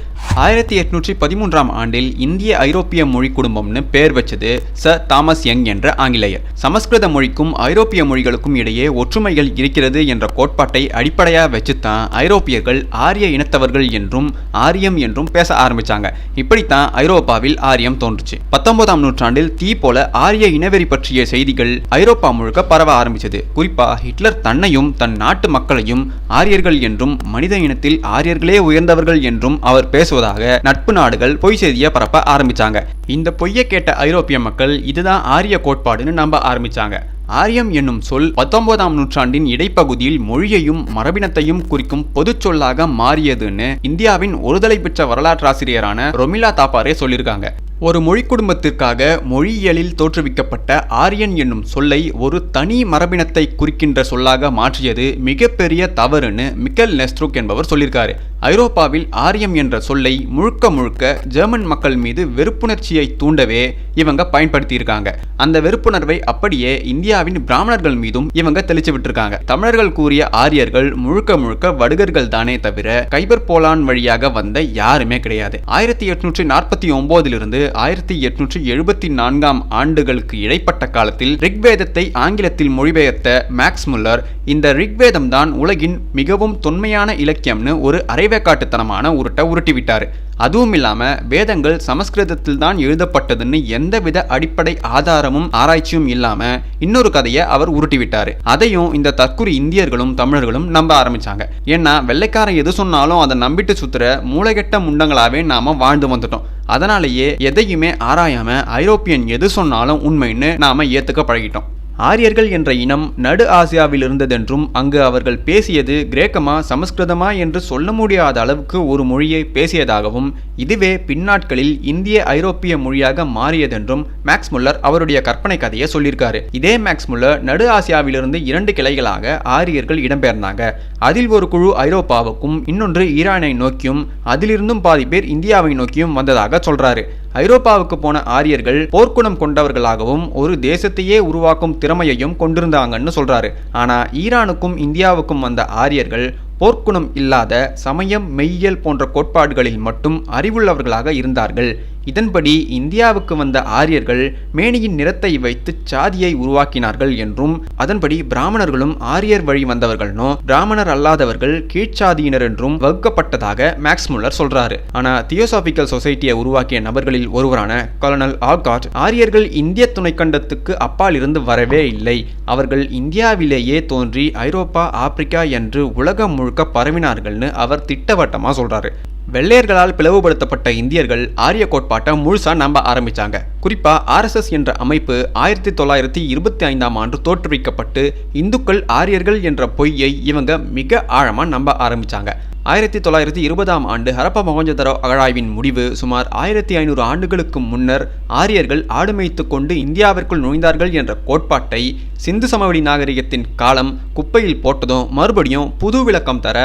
Speaker 2: 1813ஆம் ஆண்டில் இந்திய ஐரோப்பிய மொழி குடும்பம்னு பேர் வச்சது ச தாமஸ் யங் என்ற ஆங்கிலேயர். சமஸ்கிருத மொழிக்கும் ஐரோப்பிய மொழிகளுக்கும் இடையே ஒற்றுமைகள் இருக்கிறது என்ற கோட்பாட்டை அடிப்படையா வச்சுதான் ஐரோப்பியர்கள் ஆரிய இனத்தவர்கள் என்றும் ஆரியம் என்றும் பேச ஆரம்பிச்சாங்க. இப்படித்தான் ஐரோப்பாவில் ஆரியம் தோன்றுச்சு. 19ஆம் நூற்றாண்டில் தீ போல ஆரிய இனவெறி பற்றிய செய்திகள் ஐரோப்பா முழுக்க பரவ ஆரம்பிச்சது. குறிப்பா ஹிட்லர் தன்னையும் தன் நாட்டு மக்களையும் ஆரியர்கள் என்றும் மனித இனத்தில் ஆரியர்களே உயர்ந்தவர்கள் என்றும் அவர் பேசுவதாக நட்பு நாடுகள் பொய் செய்தியை பரப்ப ஆரம்பிச்சாங்க. இந்த பொய்யை கேட்ட ஐரோப்பிய மக்கள் இதுதான் ஆரிய கோட்பாடுன்னு நம்ப ஆரம்பிச்சாங்க. ஆரியம் என்னும் சொல் 19ஆம் நூற்றாண்டின் இடைப்பகுதியில் மொழியையும் மரபினத்தையும் குறிக்கும் பொது சொல்லாக மாறியதுன்னு இந்தியாவின் ஒருதலை பெற்ற வரலாற்றாசிரியரான ரொமிலா தாப்பாரே சொல்லியிருக்காங்க.
Speaker 1: ஒரு மொழி குடும்பத்திற்காக மொழியியலில் தோற்றுவிக்கப்பட்ட ஆரியன் என்னும் சொல்லை ஒரு தனி மரபினத்தை குறிக்கின்ற சொல்லாக மாற்றியது மிகப்பெரிய தவறுன்னு மிக்கல் நெஸ்ட்ரூக் என்பவர் சொல்லியிருக்காரு. ஐரோப்பாவில் ஆரியம் என்ற சொல்லை முழுக்க முழுக்க ஜெர்மன் மக்கள் மீது வெறுப்புணர்ச்சியை தூண்டவே இவங்க பயன்படுத்தியிருக்காங்க. அந்த வெறுப்புணர்வை அப்படியே இந்தியாவின் பிராமணர்கள் மீதும் இவங்க தெளிச்சு விட்டுருக்காங்க. தமிழர்கள் கூறிய ஆரியர்கள் முழுக்க முழுக்க வடுகர்கள் தானே தவிர கைபர் போலான் வழியாக வந்த யாருமே கிடையாது. 1849 1874 ஆண்டுகளுக்கு இடைப்பட்ட காலத்தில் ரிக்வேதத்தை ஆங்கிலத்தில் மொழிபெயர்த்த மேக்ஸ் முல்லர் இந்த ரிக்வேதம் தான் உலகின் மிகவும் தொன்மையான இலக்கியம்னு ஒரு அரைவேக்காட்டுத்தனமான உருட்டி விட்டாரு. அதுவும் இல்லாம வேதங்கள் சமஸ்கிருதத்தில் தான் எழுதப்பட்டதுன்னு எந்தவித அடிப்படை ஆதாரமும் ஆராய்ச்சியும் இல்லாம இன்னொரு கதையை அவர் உருட்டி விட்டாரு. அதையும் இந்த தற்குறி இந்தியர்களும் தமிழர்களும் நம்ப ஆரம்பிச்சாங்க. ஏன்னா வெள்ளைக்காரன் எது சொன்னாலும் அதை நம்பிட்டு சுத்துற மூளைகெட்ட முண்டங்களாவே நாம வாழ்ந்து வந்துட்டோம். அதனாலேயே எதையுமே ஆராயாம ஐரோப்பியன் எது சொன்னாலும் உண்மைன்னு நாம ஏத்துக்க பழகிட்டோம். ஆரியர்கள் என்ற இனம் நடு ஆசியாவில் இருந்ததென்றும் அங்கு அவர்கள் பேசியது கிரேக்கமா சமஸ்கிருதமா என்று சொல்ல முடியாத அளவுக்கு ஒரு மொழியை பேசியதாகவும் இதுவே பின்னாட்களில் இந்திய ஐரோப்பிய மொழியாக மாறியதென்றும் மேக்ஸ் முல்லர் அவருடைய கற்பனை கதையை சொல்லியிருக்காரு. இதே மேக்ஸ் முல்லர் நடு ஆசியாவிலிருந்து 2 கிளைகளாக ஆரியர்கள் இடம்பெயர்ந்தாங்க. அதில் ஒரு குழு ஐரோப்பாவுக்கும் இன்னொன்று ஈரானை நோக்கியும் அதிலிருந்தும் பாதி பேர் இந்தியாவை நோக்கியும் வந்ததாக சொல்றாரு. ஐரோப்பாவுக்கு போன ஆரியர்கள் போர்க்குணம் கொண்டவர்களாகவும் ஒரு தேசத்தையே உருவாக்கும் திறமையையும் கொண்டிருந்தாங்கன்னு சொல்றாரு. ஆனா ஈரானுக்கும் இந்தியாவுக்கும் வந்த ஆரியர்கள் போர்க்குணம் இல்லாத சமயம் மெய்யியல் போன்ற கோட்பாடுகளில் மட்டும் அறிவுள்ளவர்களாக இருந்தார்கள். இதன்படி இந்தியாவுக்கு வந்த ஆரியர்கள் மேனியின் நிறத்தை வைத்து சாதியை உருவாக்கினார்கள் என்றும் அதன்படி பிராமணர்களும் ஆரியர் வழி வந்தவர்கள்னோ பிராமணர் அல்லாதவர்கள் கீழ்ச்சாதியினர் என்றும் வகுக்கப்பட்டதாக மேக்ஸ் முல்லர் சொல்றாரு. ஆனா தியோசாபிக்கல் சொசைட்டியை உருவாக்கிய நபர்களில் ஒருவரான கர்னல் ஆல்காட் ஆரியர்கள் இந்திய துணைக்கண்டத்துக்கு அப்பால் இருந்து வரவே இல்லை, அவர்கள் இந்தியாவிலேயே தோன்றி ஐரோப்பா ஆப்பிரிக்கா என்று உலகம் முழுக்க பரவினார்கள்னு அவர் திட்டவட்டமா சொல்றாரு. வெள்ளையர்களால் பிளவுபடுத்தப்பட்ட இந்தியர்கள் ஆரிய கோட்பாட்டை முழுசா நம்ப ஆரம்பிச்சாங்க. குறிப்பா RSS என்ற அமைப்பு 1925 ஆண்டு தோற்றுவிக்கப்பட்டு இந்துக்கள் ஆரியர்கள் என்ற பொய்யை இவங்க மிக ஆழமா நம்ப ஆரம்பிச்சாங்க. 1920 ஆண்டு ஹரப்பா மொஹஞ்சதாரோ அகழாய்வின் முடிவு சுமார் 1500 ஆண்டுகளுக்கு முன்னர் ஆரியர்கள் ஆடு மேய்த்து கொண்டு இந்தியாவிற்குள் நுழைந்தார்கள் என்ற கோட்பாட்டை சிந்து சமவெளி நாகரிகத்தின் காலம் குப்பையில் போட்டதும் மறுபடியும் புது விளக்கம் தர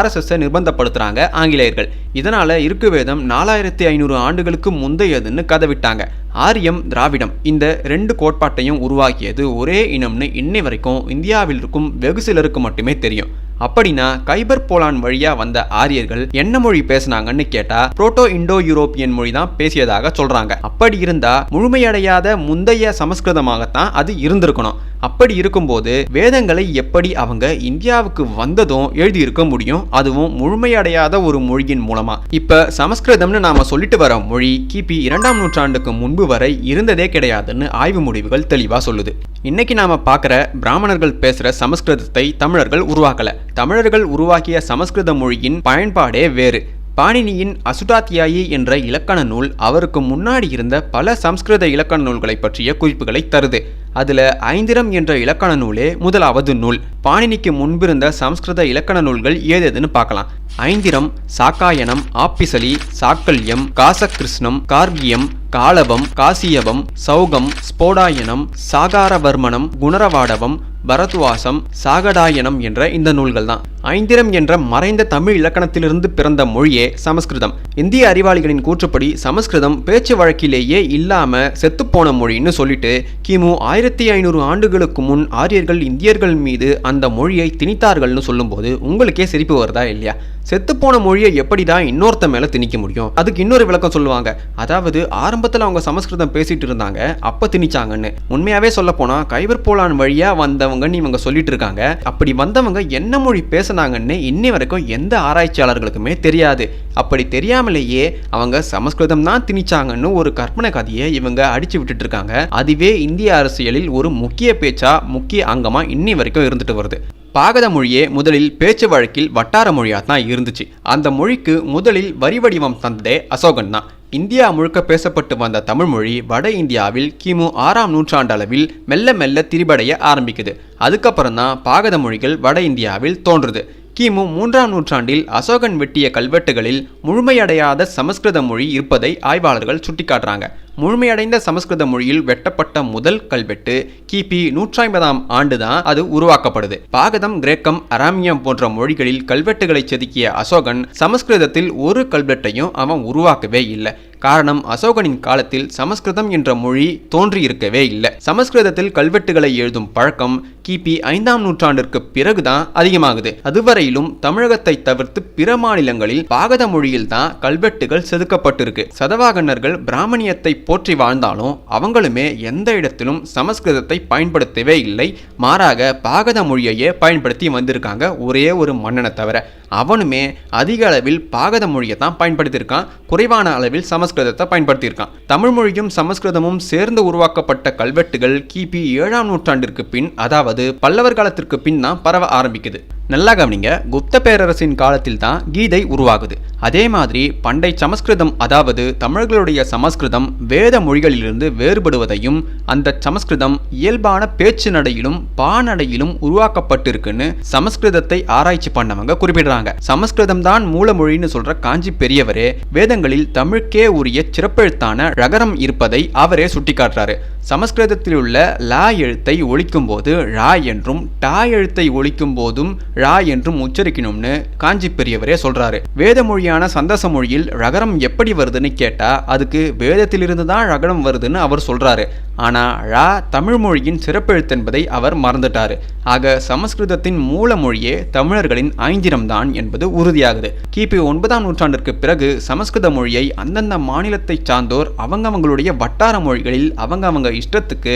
Speaker 1: RSS நிர்பந்தப்படுத்துறாங்க ஆங்கிலேயர்கள். இதனால ரிக்வேதம் 4500 ஆண்டுகளுக்கு முந்தையதுன்னு கதவிட்டாங்க. ஆரியம் திராவிடம் இந்த 2 கோட்பாட்டையும் உருவாக்கியது ஒரே இனம்னு இன்னை வரைக்கும் இந்தியாவில் இருக்கும் வெகு சிலருக்கு மட்டுமே தெரியும். அப்படின்னா கைபர் போலான் வழியா வந்த ஆரியர்கள் என்ன மொழி பேசினாங்கன்னு கேட்டா புரோட்டோ இண்டோ யூரோப்பியன் மொழி தான் பேசியதாக சொல்றாங்க. அப்படி இருந்தா முழுமையடையாத முந்தைய சமஸ்கிருதமாகத்தான் அது இருந்திருக்கணும். அப்படி இருக்கும்போது வேதங்களை எப்படி அவங்க இந்தியாவுக்கு வந்ததும் எழுதியிருக்க முடியும், அதுவும் முழுமையடையாத ஒரு மொழியின் மூலமா? இப்ப சமஸ்கிருதம்னு நாம சொல்லிட்டு வர மொழி கிபி 2ஆம் நூற்றாண்டுக்கு முன்பு வரை இருந்ததே கிடையாதுன்னு ஆய்வு முடிவுகள் தெளிவா சொல்லுது. இன்னைக்கு நாம பார்க்குற பிராமணர்கள் பேசுற சமஸ்கிருதத்தை தமிழர்கள் உருவாக்கல. தமிழர்கள் உருவாக்கிய சமஸ்கிருத மொழியின் பயன்பாடே வேறு. பாணினியின் அசுடாத்தியாயி என்ற இலக்கண நூல் அவருக்கு முன்னாடி இருந்த பல சமஸ்கிருத இலக்கண நூல்களை பற்றிய குறிப்புகளை தருது. அதுல ஐந்திரம் என்ற இலக்கண நூலே முதலாவது நூல். பாணினிக்கு முன்பிருந்த சமஸ்கிருத இலக்கண நூல்கள் ஏதேதுன்னு பார்க்கலாம். ஐந்திரம், சாக்காயனம், ஆப்பிசலி, சாக்கல்யம், காசகிருஷ்ணம், கார்கியம், காலபம், காசியபம், சௌகம், ஸ்போடாயனம், சாகாரவர்மனம், குணரவாடவம், பரத்வாசம், சாகடாயனம் என்ற இந்த நூல்கள் தான். ஐந்திரம் என்ற மறைந்த தமிழ் இலக்கணத்திலிருந்து பிறந்த மொழியே சமஸ்கிருதம். இந்திய அறிவாளிகளின் கூற்றுப்படி சமஸ்கிருதம் பேச்சு வழக்கிலேயே இல்லாம செத்துப்போன மொழின்னு சொல்லிட்டு கிமு 1500 ஆண்டுகளுக்கு முன் ஆரியர்கள் இந்தியர்கள் மீது அந்த மொழியை திணித்தார்கள்னு சொல்லும்போது உங்களுக்கே சிரிப்பு வருதா இல்லையா? செத்துப்போன மொழியை எப்படிதான் இன்னொருத்த மேல திணிக்க முடியும்? அதுக்கு இன்னொரு விளக்கம் சொல்லுவாங்க. அதாவது ஆரம்பத்தில் அவங்க சமஸ்கிருதம் பேசிட்டு இருந்தாங்க, அப்ப திணிச்சாங்கன்னு. உண்மையாவே சொல்ல போனா கைபர் போலான் வழியா வந்தவங்கன்னு இவங்க சொல்லிட்டு இருக்காங்க. அப்படி வந்தவங்க என்ன மொழி பேசினாங்கன்னு இன்னை வரைக்கும் எந்த ஆராய்ச்சியாளர்களுக்குமே தெரியாது. அப்படி தெரியாமலேயே அவங்க சமஸ்கிருதம் தான் திணிச்சாங்கன்னு ஒரு கற்பனை கதையை இவங்க அடிச்சு விட்டுட்டு இருக்காங்க. அதுவே இந்திய அரசியலில் ஒரு முக்கிய பேச்சா முக்கிய அங்கமா இன்னை வரைக்கும் இருந்துட்டு வருது. பாகத மொழியே முதலில் பேச்சு வழக்கில் வட்டார மொழியாக தான் இருந்துச்சு. அந்த மொழிக்கு முதலில் வரி வடிவம் தந்ததே அசோகன் தான். இந்தியா முழுக்க பேசப்பட்டு வந்த தமிழ் மொழி வட இந்தியாவில் கிமு 6ஆம் நூற்றாண்டு அளவில் மெல்ல மெல்ல திரிபடைய ஆரம்பிக்குது. அதுக்கப்புறம் தான் பாகத மொழிகள் வட இந்தியாவில் தோன்றுது. கிமு 3ஆம் நூற்றாண்டில் அசோகன் வெட்டிய கல்வெட்டுகளில் முழுமையடையாத சமஸ்கிருத மொழி இருப்பதை ஆய்வாளர்கள் சுட்டிக்காட்டுறாங்க. முழுமையடைந்த சமஸ்கிருத மொழியில் வெட்டப்பட்ட முதல் கல்வெட்டு கிபி 150ஆம் ஆண்டு தான் அது உருவாக்கப்படுது. பாகதம், கிரேக்கம், அராமியம் போன்ற மொழிகளில் கல்வெட்டுகளை செதுக்கிய அசோகன் சமஸ்கிருதத்தில் ஒரு கல்வெட்டையும் அவன் உருவாக்கவே இல்லை. காரணம், அசோகனின் காலத்தில் சமஸ்கிருதம் என்ற மொழி தோன்றியிருக்கவே இல்லை. சமஸ்கிருதத்தில் கல்வெட்டுகளை எழுதும் பழக்கம் கிபி 5ஆம் நூற்றாண்டிற்கு பிறகுதான் அதிகமாகுது. அதுவரையிலும் தமிழகத்தை தவிர்த்து பிற மாநிலங்களில் பாகத மொழியில் தான் கல்வெட்டுகள் செதுக்கப்பட்டிருக்கு. சதவாகனர்கள் பிராமணியத்தை போற்றி வாழ்ந்தாலும் அவங்களுமே எந்த இடத்திலும் சமஸ்கிருதத்தை பயன்படுத்தவே இல்லை. மாறாக பாகத மொழியையே பயன்படுத்தி வந்திருக்காங்க. ஒரே ஒரு மன்னனை தவிர அவனுமே அதிக அளவில் பாகத மொழியை தான் பயன்படுத்தியிருக்கான். குறைவான அளவில் சமஸ்கிருதத்தை பயன்படுத்தியிருக்கான். தமிழ் மொழியும் சமஸ்கிருதமும் சேர்ந்து உருவாக்கப்பட்ட கல்வெட்டுகள் கிபி 7ஆம் நூற்றாண்டிற்கு பின், அதாவது பல்லவர் காலத்திற்கு பின் தான் பரவ ஆரம்பிக்குது. நல்லா கவனிங்க, குப்த பேரரசின் காலத்தில் தான் கீதை உருவாகுது. அதே மாதிரி பண்டை சமஸ்கிருதம், அதாவது தமிழர்களுடைய சமஸ்கிருதம் வேத மொழிகளிலிருந்து வேறுபடுவதையும் அந்த சமஸ்கிருதம் இயல்பான பேச்சு நடையிலும் பாநடையிலும் உருவாக்கப்பட்டிருக்குன்னு சமஸ்கிருதத்தை ஆராய்ச்சி பண்ணவங்க குறிப்பிடுறாங்க. சமஸ்கிருதம் தான் மூல மொழின்னு சொல்ற காஞ்சி பெரியவரே வேதங்களில் தமிழுக்கே உரிய சிறப்பெழுத்தான ரகரம் இருப்பதை அவரே சுட்டிக்காட்டுறாரு. சமஸ்கிருதத்தில் உள்ள லா எழுத்தை ஒழிக்கும் போது ரா என்றும், டா எழுத்தை ஒழிக்கும் போதும் ரா என்றும் உச்சரிக்கணும்னு காஞ்சி பெரியவரே சொல்றாரு. வேத மொழியான சந்தச மொழியில் ரகரம் எப்படி வருதுன்னு கேட்டா அதுக்கு வேதத்திலிருந்து தான் ரகரம் வருதுன்னு அவர் சொல்றாரு. ஆனா ரா தமிழ் மொழியின் சிறப்பெழுத்து என்பதை அவர் மறந்துட்டாரு. ஆக சமஸ்கிருதத்தின் மூல மொழியே தமிழர்களின் ஐந்திரம் தான் என்பது உறுதியாகுது. கிபி 9ஆம் நூற்றாண்டிற்கு பிறகு சமஸ்கிருத மொழியை அந்தந்த மாநிலத்தை சார்ந்தோர் அவங்களுடைய வட்டார மொழிகளில் அவங்க இஷ்டத்துக்கு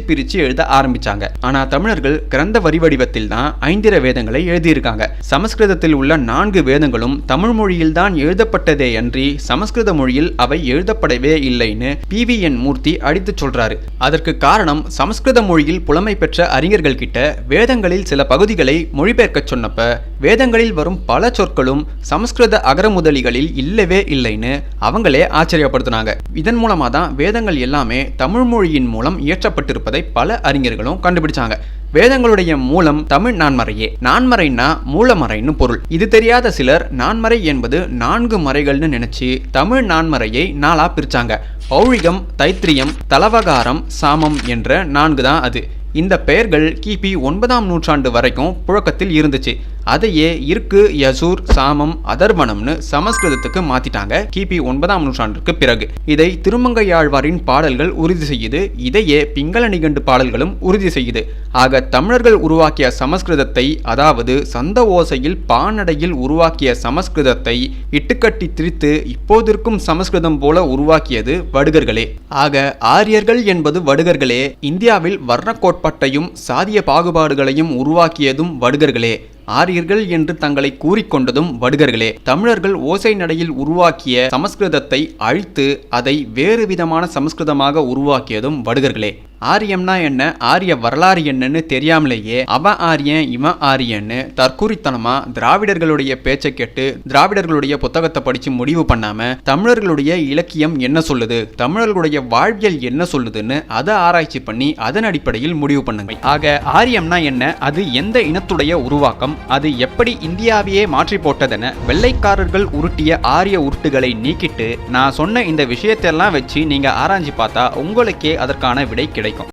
Speaker 1: பிரிச்சு எழுத ஆரம்பிச்சாங்க. ஆனா தமிழர்கள் கிரந்த வரி வடிவத்தில் தான் ஐந்திர வேதங்களை எழுதியிருக்காங்க. சமஸ்கிருதத்தில் உள்ள 4 வேதங்களும் தமிழ் மொழியில் தான் எழுதப்பட்டதே அன்றி சமஸ்கிருத மொழியில் அவை எழுதப்படவே இல்லைன்னு PVN மூர்த்தி அடித்து சொல்றாரு. அதற்கு காரணம், சமஸ்கிருத மொழியில் புலமை பெற்ற அறிஞர்கள் கிட்ட வேதங்களில் சில பகுதிகளை மொழிபெயர்க்க சொன்னப்ப வேதங்களில் வரும் பல சொற்களும் சமஸ்கிருத அகரமுதலிகளில் இல்லவே இல்லைன்னு அவங்களே ஆச்சரியப்படுத்தினாங்க. இதன் மூலமா தான் வேதங்கள் எல்லாமே தமிழ் மொழியின் மூலம் இயற்றப்பட்டிருப்பதை பல அறிஞர்களும் கண்டுபிடிச்சாங்க. வேதங்களுடைய மூலம் தமிழ் நான்மறையே. நான்மறைன்னா மூலமறைன்னு பொருள். இது தெரியாத சிலர் நான்மறை என்பது 4 மறைகள்னு நினைச்சு தமிழ் நான்மறையை 4ஆ பிரிச்சாங்க. பௌழிகம், தைத்திரியம், தலவகாரம், சாமம் என்ற 4 தான் அது. இந்த பெயர்கள் கிபி 9ஆம் நூற்றாண்டு வரைக்கும் புழக்கத்தில் இருந்துச்சு. அதையே இருக்கு, யசூர், சாமம், அதர்வனம்னு சமஸ்கிருதத்துக்கு மாத்திட்டாங்க கிபி 9ஆம் நூற்றாண்டுக்கு பிறகு. இதை திருமங்கையாழ்வாரின் பாடல்கள் உறுதி செய்யுது. இதையே பிங்கள நிகண்டு பாடல்களும் உறுதி செய்யுது. ஆக தமிழர்கள் உருவாக்கிய சமஸ்கிருதத்தை, அதாவது சந்த ஓசையில் பாநடையில் உருவாக்கிய சமஸ்கிருதத்தை இட்டுக்கட்டி திரித்து இப்போதிருக்கும் சமஸ்கிருதம் போல உருவாக்கியது வடுகர்களே. ஆக ஆரியர்கள் என்பது வடுகர்களே. இந்தியாவில் வர்ண கோட்பாட்டையும் சாதிய பாகுபாடுகளையும் உருவாக்கியதும் வடுகர்களே. ஆரியர்கள் என்று தங்களை கூறிக்கொண்டதும் வடுகர்களே. தமிழர்கள் ஓசை நடையில் உருவாக்கிய சமஸ்கிருதத்தை அழித்து அதை வேறு விதமான சமஸ்கிருதமாக உருவாக்கியதும் வடுகர்களே. ஆரியம்னா என்ன, ஆரிய வரலாறு என்னன்னு தெரியாமலேயே அவன் ஆரியன் இவன் ஆரியன்னு தற்கூரித்தனமா திராவிடர்களுடைய பேச்சை கேட்டு திராவிடர்களுடைய புத்தகத்தை படிச்சு முடிவு பண்ணாம தமிழர்களுடைய இலக்கியம் என்ன சொல்லுது, தமிழர்களுடைய வாழ்வியல் என்ன சொல்லுதுன்னு அதை ஆராய்ச்சி பண்ணி அதன் அடிப்படையில் முடிவு பண்ணுங்க. ஆக ஆரியம்னா என்ன, அது எந்த இனத்துடைய உருவாக்கம், அது எப்படி இந்தியாவையே மாற்றி போட்டதென வெள்ளைக்காரர்கள் உருட்டிய ஆரிய உருட்டுகளை நீக்கிட்டு நான் சொன்ன இந்த விஷயத்தெல்லாம் வச்சு நீங்க ஆராய்ச்சி பார்த்தா உங்களுக்கே அதற்கான விடை கிடைக்கும்.